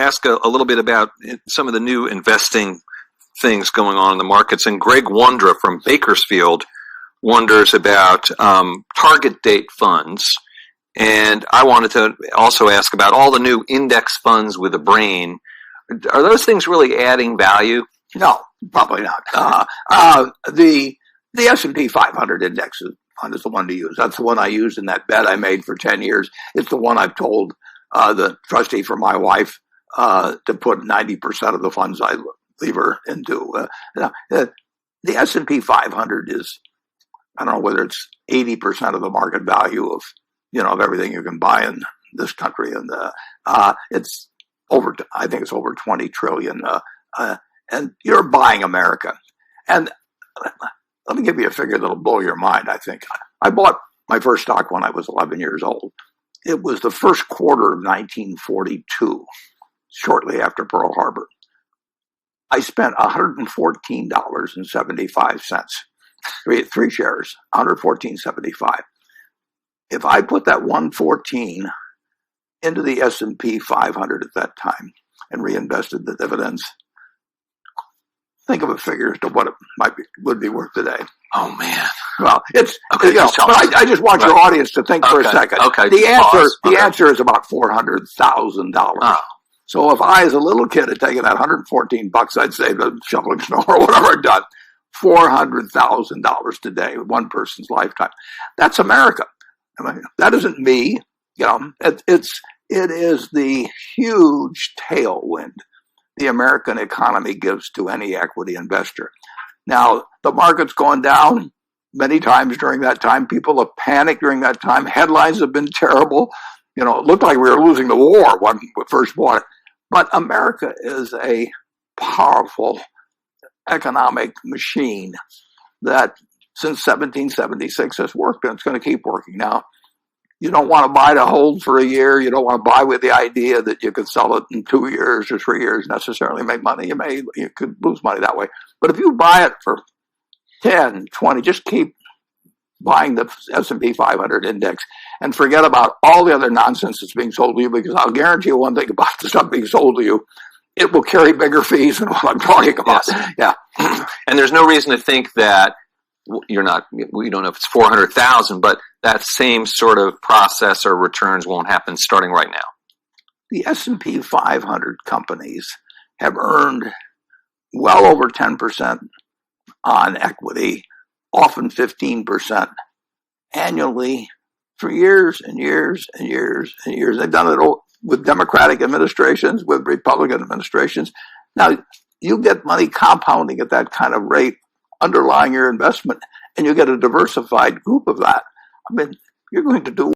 ask a little bit about some of the new investing things going on in the markets. And Greg Wondra from Bakersfield wonders about target date funds. And I wanted to also ask about all the new index funds with a brain. Are those things really adding value? No, probably not. The S&P 500 index fund is the one to use. That's the one I used in that bet I made for 10 years. It's the one I've told the trustee for my wife to put 90% of the funds I leave her into. The S&P 500 is, I don't know whether it's 80% of the market value of everything you can buy in this country, and it's over. I think it's over 20 trillion. And you're buying America. And let me give you a figure that'll blow your mind. I think I bought my first stock when I was 11 years old. It was the first quarter of 1942, shortly after Pearl Harbor. I spent $114.75. Three shares, $114.75. If I put that 114 into the S&P 500 at that time and reinvested the dividends, think of a figure as to what it would be worth today. Oh man! Well, it's okay. But I just want your audience to think for a second. Okay. The answer is about $400,000. So if I, as a little kid, had taken that $114 I'd saved shoveling snow or whatever I'd done, $400,000 today, one person's lifetime. That's America. I mean, that isn't me. It is the huge tailwind the American economy gives to any equity investor. Now, the market's gone down many times during that time. People have panicked during that time. Headlines have been terrible. It looked like we were losing the war when we first bought it. But America is a powerful economic machine that since 1776 has worked, and it's going to keep working. Now, you don't want to buy to hold for a year. You don't want to buy with the idea that you could sell it in 2 years or 3 years, necessarily make money. You could lose money that way. But if you buy it for 10, 20, just keep buying the S&P 500 index and forget about all the other nonsense that's being sold to you, because I'll guarantee you one thing about the stuff being sold to you: it will carry bigger fees than what I'm talking about. Yes. Yeah. And there's no reason to think that we don't know if it's 400,000, but that same sort of process or returns won't happen starting right now. The S&P 500 companies have earned well over 10% on equity, often 15% annually for years and years and years and years. They've done it with Democratic administrations, with Republican administrations. Now, you get money compounding at that kind of rate underlying your investment, and you get a diversified group of that. I mean, you're going to do